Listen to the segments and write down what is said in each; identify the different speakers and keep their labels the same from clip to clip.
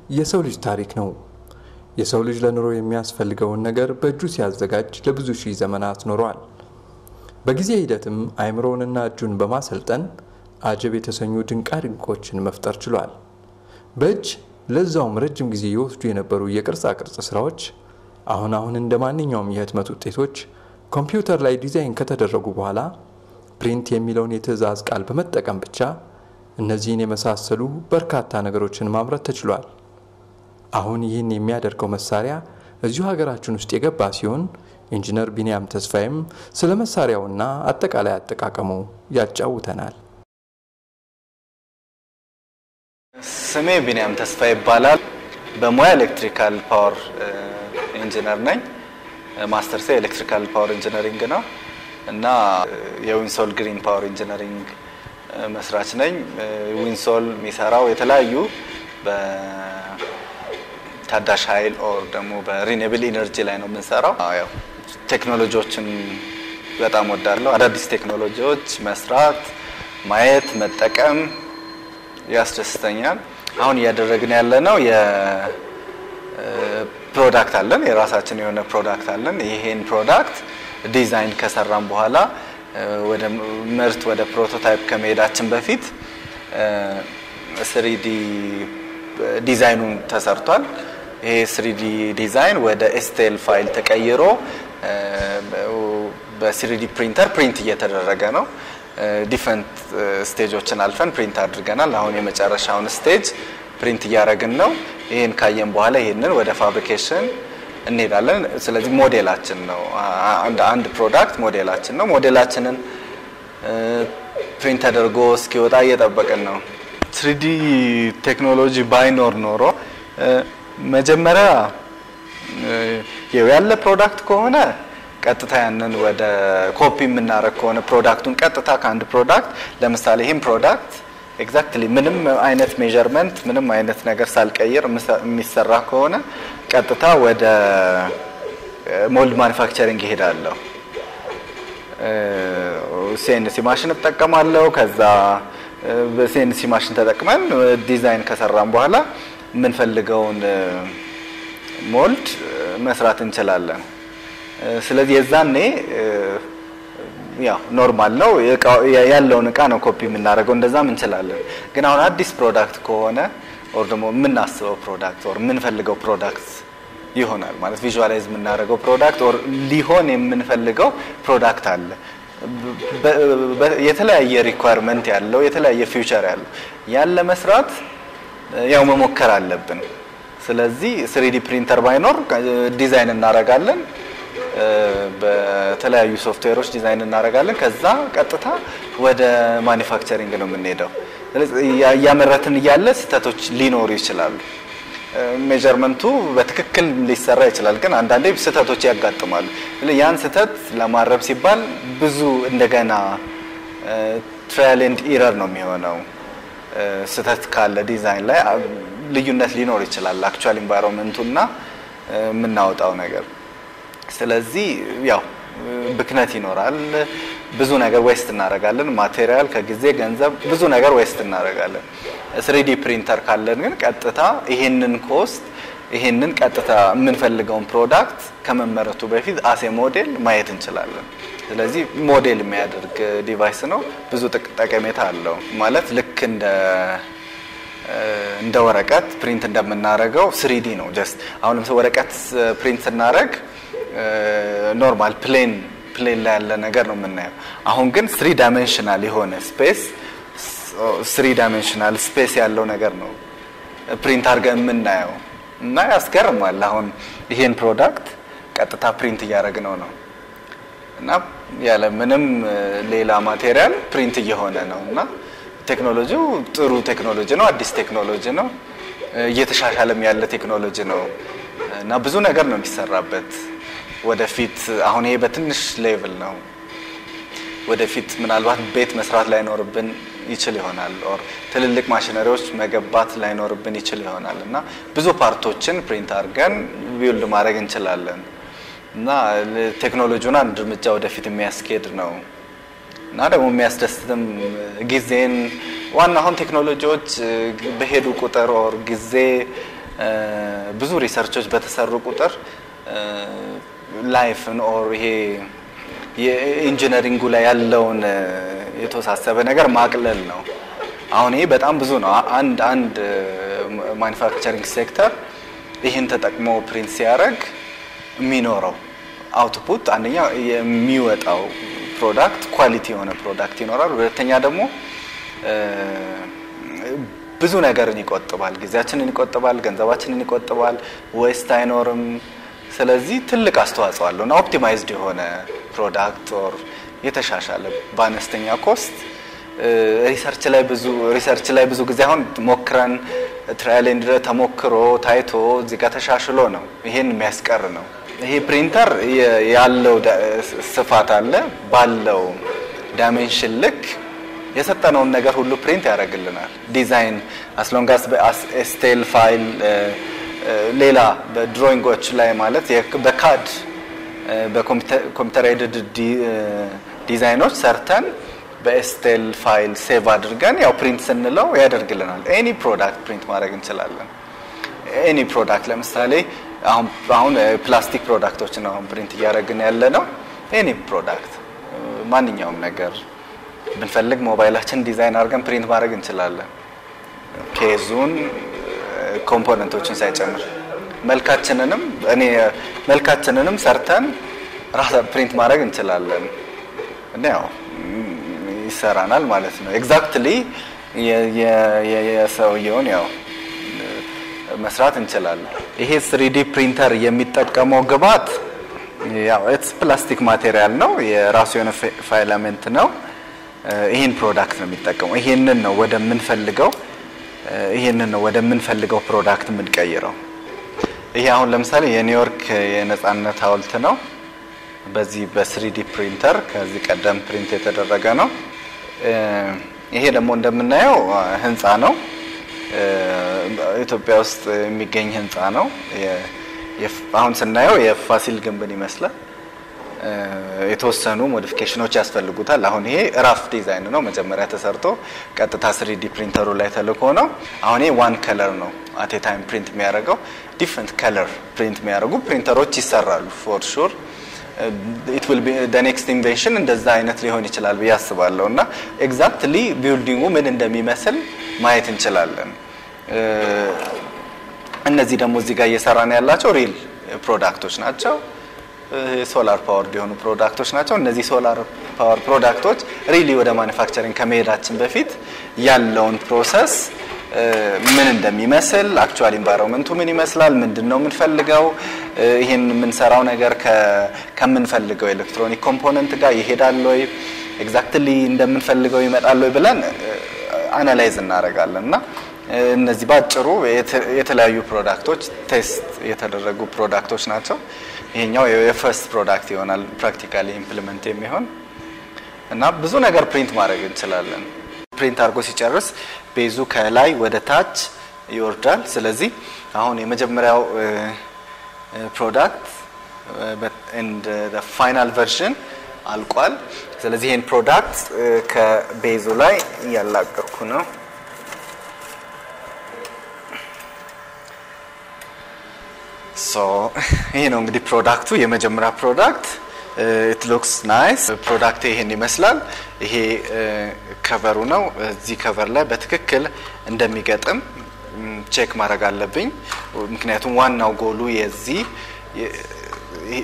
Speaker 1: የሰው ልጅ ታሪክ ነው። የሰው ልጅ ለኑሮ የሚያስፈልገውን ነገር በእጁ ሲያዘጋጅ ለብዙ ሺህ ዘመናት ኖሯል። በጊዜ ሂደትም አይምሮውንና እጁን በማሰልጠን አጀብ የተሰኙ ድንቆችን መፍጠር ችሏል። በእጅ ለዛውም ረጅም ጊዜ ይወስዱ የነበሩ የቅርጻ ቅርጽ ስራዎች አሁን እንደማንኛውም የህትመት ውጤቶች ኮምፒውተር ላይ ዲዛይን ከተደረጉ በኋላ ፕሪንት የሚለውን የትዕዛዝ ቃል በመጠቀም ብቻ እነዚህን የመሳሰሉ በርካታ ነገሮችን ማምረት ተችሏል። አሁን ይህን የሚያደርገው መሳሪያ እዚሁ ሀገራችን ውስጥ የገባ ሲሆን ኢንጂነር ቢኒያም ተስፋዬም ስለ መሳሪያውና አጠቃላይ አጠቃቀሙ ያጫውተናል።
Speaker 2: ስሜ ቢኒያም ተስፋዬ ይባላል። በሙያ ኤሌክትሪካል ፓወር ኢንጂነር ነኝ። ማስተርስ ኤሌክትሪካል ፓወር ኢንጂነሪንግ ነው እና የዊንሶል ግሪን ፓወር ኢንጂነሪንግ መስራች ነኝ። ዊንሶል የሚሰራው የተለያዩ በታዳሽ ኃይል ኦር ደግሞ በሪኒዌብል ኢነርጂ ላይ ነው የምንሰራው። ያው ቴክኖሎጂዎችን በጣም ወዳለሁ። አዳዲስ ቴክኖሎጂዎች መስራት፣ ማየት፣ መጠቀም ያስደስተኛል። አሁን እያደረግን ያለነው ፕሮዳክት አለን፣ የራሳችን የሆነ ፕሮዳክት አለን። ይሄን ፕሮዳክት ዲዛይን ከሰራን በኋላ ወደ ምርት ወደ ፕሮቶታይፕ ከመሄዳችን በፊት 3D ዲዛይኑን ተሰርቷል። ይሄ 3D ዲዛይን ወደ STL ፋይል ተቀይሮ በ3D ፕሪንተር ፕሪንት እየተደረገ ነው። ዲፈረንት ስቴጆችን አልፈን ፕሪንት አድርገናል። አሁን የመጨረሻውን ስቴጅ ፕሪንት እያደረግን ነው። ይሄን ካየን በኋላ ይሄንን ወደ ፋብሪኬሽን እንሄዳለን። ስለዚህ ሞዴላችን ነው አንድ ፕሮዳክት ሞዴላችን ነው። ሞዴላችንን ፕሪንት ተደርጎ እስኪወጣ እየጠበቅን ነው። 3D ቴክኖሎጂ ባይኖር ኖሮ መጀመሪያ ያለ ፕሮዳክት ከሆነ ቀጥታ ያንን ወደ ኮፒ የምናረግ ከሆነ ፕሮዳክቱን ቀጥታ ከአንድ ፕሮዳክት ለምሳሌ ይሄን ፕሮዳክት ኤግዛክትሊ ምንም አይነት ሜዠርመንት ምንም አይነት ነገር ሳልቀይር የሚሰራ ከሆነ ቀጥታ ወደ ሞልድ ማኑፋክቸሪንግ ይሄዳለሁ። CNC ማሽን ተጠቀማለሁ። ከዛ በCNC ማሽን ተጠቅመን ዲዛይን ከሰራን በኋላ የምንፈልገውን ሞልድ መስራት እንችላለን። ስለዚህ የዛኔ ያው ኖርማል ነው ያለውን እቃ ነው ኮፒ የምናደርገው፣ እንደዛም እንችላለን። ግን አሁን አዲስ ፕሮዳክት ከሆነ ኦር ደግሞ የምናስበው ፕሮዳክት ኦር የምንፈልገው ፕሮዳክት ይሆናል ማለት ቪዥዋላይዝ የምናደርገው ፕሮዳክት ኦር ሊሆን የምንፈልገው ፕሮዳክት አለ። የተለያየ ሪኳየርመንት ያለው የተለያየ ፊውቸር ያለው ያለ መስራት ያው መሞከር አለብን። ስለዚህ 3D ፕሪንተር ባይኖር ዲዛይን እናደርጋለን፣ በተለያዩ ሶፍትዌሮች ዲዛይን እናደርጋለን። ከዛ ቀጥታ ወደ ማኑፋክቸሪንግ ነው የምንሄደው። ስለዚህ ያመረትን ያለ ስህተቶች ሊኖሩ ይችላሉ። ሜዠርመንቱ በትክክል ሊሰራ ይችላል፣ ግን አንዳንዴ ስህተቶች ያጋጥማሉ። ያን ስህተት ለማረም ሲባል ብዙ እንደገና ትራያል ኤንድ ኢረር ነው የሚሆነው። ስህተት ካለ ዲዛይን ላይ ልዩነት ሊኖር ይችላል አክቹዋሊ ኢንቫይሮንመንቱና የምናወጣው ነገር። ስለዚህ ያው ብክነት ይኖራል፣ ብዙ ነገር ዌስት እናደርጋለን፣ ማቴሪያል ከጊዜ ገንዘብ ብዙ ነገር ዌስት እናደርጋለን። 3D ፕሪንተር ካለን ግን ቀጥታ ይሄንን ቀጥታ የምንፈልገውን ፕሮዳክት ከመመረቱ በፊት አሴ ሞዴል ማየት እንችላለን። ስለዚህ ሞዴል የሚያደርግ ዲቫይስ ነው። ብዙ ጠቀሜታ አለው። ማለት ልክ እንደ ወረቀት ፕሪንት እንደምናደርገው 3D ነው። ጀስት አሁን ለምሳሌ ወረቀት ፕሪንት ስናደርግ ኖርማል ፕሌን ላይ ያለ ነገር ነው የምናየው። አሁን ግን 3 ዳይሜንሽናል የሆነ ስፔስ ያለው ነገር ነው ፕሪንት አድርገን የምናየው እና ያስገርማል። አሁን ይሄን ፕሮዳክት ቀጥታ ፕሪንት እያደረግነው ነው እና ያለ ምንም ሌላ ማቴሪያል ፕሪንት እየሆነ ነው እና ቴክኖሎጂው ጥሩ ቴክኖሎጂ ነው፣ አዲስ ቴክኖሎጂ ነው፣ እየተሻሻለም ያለ ቴክኖሎጂ ነው እና ብዙ ነገር ነው የሚሰራበት ወደፊት። አሁን ይሄ በትንሽ ሌቭል ነው። ወደፊት ምናልባት ቤት መስራት ላይ ኖርብን ይችል ይሆናል ኦር ትልልቅ ማሽነሪዎች መገባት ላይ ኖርብን ይችል ይሆናል እና ብዙ ፓርቶችን ፕሪንት አድርገን ቢልድ ማድረግ እንችላለን እና ቴክኖሎጂውን አንድ እርምጃ ወደፊት የሚያስኬድ ነው እና ደግሞ የሚያስደስትም ጊዜን ዋና አሁን ቴክኖሎጂዎች በሄዱ ቁጥር ኦር ጊዜ ብዙ ሪሰርቾች በተሰሩ ቁጥር ላይፍን ኦር ይሄ የኢንጂነሪንጉ ላይ ያለውን የተወሳሰበ ነገር ማቅለል ነው። አሁን ይሄ በጣም ብዙ ነው። አንድ ማኑፋክቸሪንግ ሴክተር ይሄን ተጠቅሞ ፕሪንት ሲያደርግ የሚኖረው አውትፑት አንደኛ የሚወጣው ፕሮዳክት ኳሊቲ የሆነ ፕሮዳክት ይኖራል። ሁለተኛ ደግሞ ብዙ ነገርን ይቆጥባል፣ ጊዜያችንን ይቆጥባል፣ ገንዘባችንን ይቆጥባል፣ ዌስት አይኖርም። ስለዚህ ትልቅ አስተዋጽኦ አለው እና ኦፕቲማይዝድ የሆነ ፕሮዳክት ኦር የተሻሻለ በአነስተኛ ኮስት ሪሰርች ላይ ብዙ ጊዜ አሁን ሞክረን ትራያል ኤንድ ኤረር ተሞክሮ ታይቶ እዚህ ጋር ተሻሽሎ ነው ይሄን የሚያስቀር ነው። ይሄ ፕሪንተር ያለው ስፋት አለ ባለው ዳይሜንሽን ልክ የሰጠነውን ነገር ሁሉ ፕሪንት ያደርግልናል። ዲዛይን as long as ስቴል ፋይል ሌላ በድሮይንጎች ላይ ማለት በካድ በኮምፒውተር ኤዲት ዲዛይኖች ሰርተን በስቴል ፋይል ሴቭ አድርገን ያው ፕሪንት ስንለው ያደርግልናል። ኤኒ ፕሮዳክት ፕሪንት ማድረግ እንችላለን። ኤኒ ፕሮዳክት ለምሳሌ አሁን ፕላስቲክ ፕሮዳክቶችን አሁን ፕሪንት እያደረግን ያለ ነው። ኤኒ ፕሮዳክት ማንኛውም ነገር ብንፈልግ ሞባይላችን ዲዛይን አድርገን ፕሪንት ማድረግ እንችላለን። ኬዙን ኮምፖነንቶችን ሳይጨምር መልካችንንም ሰርተን ራሳ ፕሪንት ማድረግ እንችላለን። እና ያው ይሰራናል ማለት ነው። ኤግዛክትሊ የሰውየውን ያው መስራት እንችላለን። ይሄ 3D ፕሪንተር የሚጠቀመው ግብአት ያው ኢትስ ፕላስቲክ ማቴሪያል ነው። የራሱ የሆነ ፋይላሜንት ነው። ይሄን ፕሮዳክት ነው የሚጠቀመው። ይሄንን ነው ወደምንፈልገው ፕሮዳክት የምንቀይረው። ይሄ አሁን ለምሳሌ የኒውዮርክ የነጻነት ሐውልት ነው። በዚህ በ3D ፕሪንተር ከዚህ ቀደም ፕሪንት የተደረገ ነው። ይሄ ደግሞ እንደምናየው ህንጻ ነው። ኢትዮጵያ ውስጥ የሚገኝ ህንጻ ነው። አሁን ስናየው የፋሲል ግንብን ይመስላል። የተወሰኑ ሞዲፊኬሽኖች ያስፈልጉታል። አሁን ይሄ ራፍ ዲዛይን ነው መጀመሪያ ተሰርቶ ቀጥታ 3D ፕሪንተሩ ላይ ተልኮ ነው። አሁን ይሄ ዋን ከለር ነው አት ኤ ታይም ፕሪንት የሚያደርገው። ዲፈረንት ከለር ፕሪንት የሚያደርጉ ፕሪንተሮች ይሰራሉ ፎር ሹር። it will be the next invention እንደዛ አይነት ሊሆን ይችላል ብዬ አስባለሁ። እና ኤግዛክትሊ ቢልዲንጉ ምን እንደሚመስል ማየት እንችላለን። እነዚህ ደግሞ እዚህ ጋር እየሰራን ያላቸው ሪል ፕሮዳክቶች ናቸው። ሶላር ፓወር የሆኑ ፕሮዳክቶች ናቸው። እነዚህ ሶላር ፓወር ፕሮዳክቶች ሪሊ ወደ ማኑፋክቸሪንግ ከመሄዳችን በፊት ያለውን ፕሮሰስ ምን እንደሚመስል አክቹአሊ ኢንቫይሮንመንቱ ምን ይመስላል፣ ምንድነው የምንፈልገው፣ ይሄን የምንሰራው ነገር ከምንፈልገው ኤሌክትሮኒክ ኮምፖነንት ጋር ይሄዳል ወይ፣ ኤግዛክትሊ እንደምንፈልገው ይመጣል ወይ ብለን አናላይዝ እናደርጋለንና እነዚህ ባጭሩ የተለያዩ ፕሮዳክቶች ቴስት የተደረጉ ፕሮዳክቶች ናቸው። ይሄኛው የፈርስት ፕሮዳክት ይሆናል ፕራክቲካሊ ኢምፕሊመንት የሚሆን እና ብዙ ነገር ፕሪንት ማድረግ እንችላለን። ፕሪንት አድርጎ ሲጨርስ ቤዙ ከላይ ወደ ታች ይወርዳል። ስለዚህ አሁን የመጀመሪያው ፕሮዳክት and the final version አልቋል። ስለዚህ ይሄን ፕሮዳክት ከቤዙ ላይ ያላቀኩ ነው። ይሄ ነው እንግዲህ ፕሮዳክቱ የመጀመሪያ ፕሮዳክት። it looks nice ፕሮዳክት ይሄን ይመስላል። ይሄ ከቨሩ ነው። እዚህ ከቨር ላይ በትክክል እንደሚገጥም ቼክ ማድረግ አለብኝ። ምክንያቱም ዋናው ጎሉ የዚህ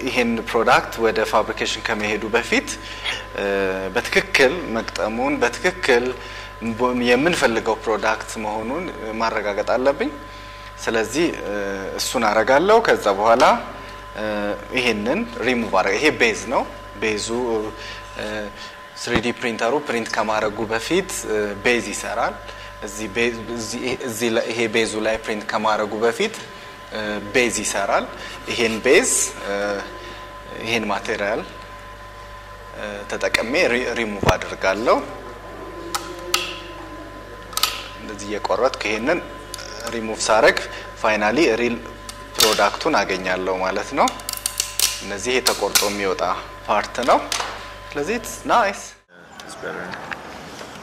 Speaker 2: ይሄን ፕሮዳክት ወደ ፋብሪኬሽን ከመሄዱ በፊት በትክክል መግጠሙን በትክክል የምንፈልገው ፕሮዳክት መሆኑን ማረጋገጥ አለብኝ። ስለዚህ እሱን አረጋለሁ። ከዛ በኋላ ይሄንን ሪሙቭ አረጋ። ይሄ ቤዝ ነው። ቤዙ 3D ፕሪንተሩ ፕሪንት ከማድረጉ በፊት ቤዝ ይሰራል። እዚህ ይሄ ቤዙ ላይ ፕሪንት ከማድረጉ በፊት ቤዝ ይሰራል። ይሄን ቤዝ ይሄን ማቴሪያል ተጠቅሜ ሪሙቭ አድርጋለሁ። እንደዚህ እየቆረጥኩ ይሄንን ሪሙቭ ሳረግ ፋይናሊ ሪል ፕሮዳክቱን አገኛለሁ ማለት ነው። እነዚህ የተቆርጦ የሚወጣ ፓርት ነው። ስለዚህ it's nice.
Speaker 3: It's better.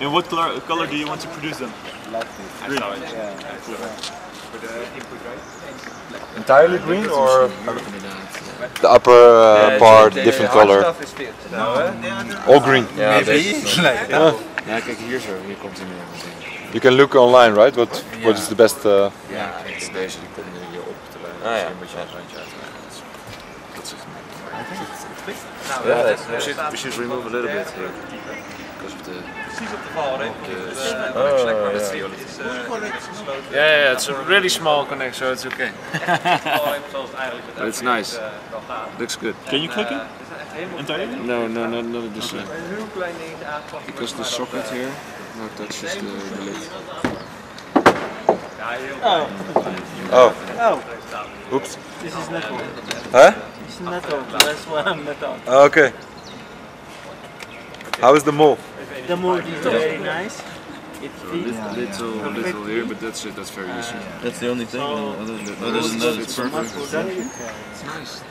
Speaker 3: In what color do you want to produce them?
Speaker 2: Like this.
Speaker 3: Green.
Speaker 2: Yeah.
Speaker 3: Entirely green or the upper part different color? All green.
Speaker 4: Ja,
Speaker 2: Maybe.
Speaker 4: ja, kijk hier zo, hier komt hij meer meteen.
Speaker 3: You can look online, right? What is the best?
Speaker 4: Ja, deze die komt nu hier op te leggen. Dus hier moet je een randje uitleggen. Dat is yeah, we should remove a little bit here because of the. Yeah, it's a really small connect, so it's okay. But it's nice. Looks good.
Speaker 5: Can you click it? Entirely?
Speaker 4: No, not this side. Because the socket here now touches the lid.
Speaker 3: Oh.
Speaker 5: Oh,
Speaker 3: Oops.
Speaker 5: this is metal.
Speaker 3: Huh?
Speaker 5: It's metal. That's why I'm metal.
Speaker 3: Okay. How is the mole?
Speaker 5: The mold is very nice. It fits.
Speaker 4: Little here, but that's it. That's very easy.
Speaker 6: That's the only thing. Other than that, it's perfect.
Speaker 4: It's nice.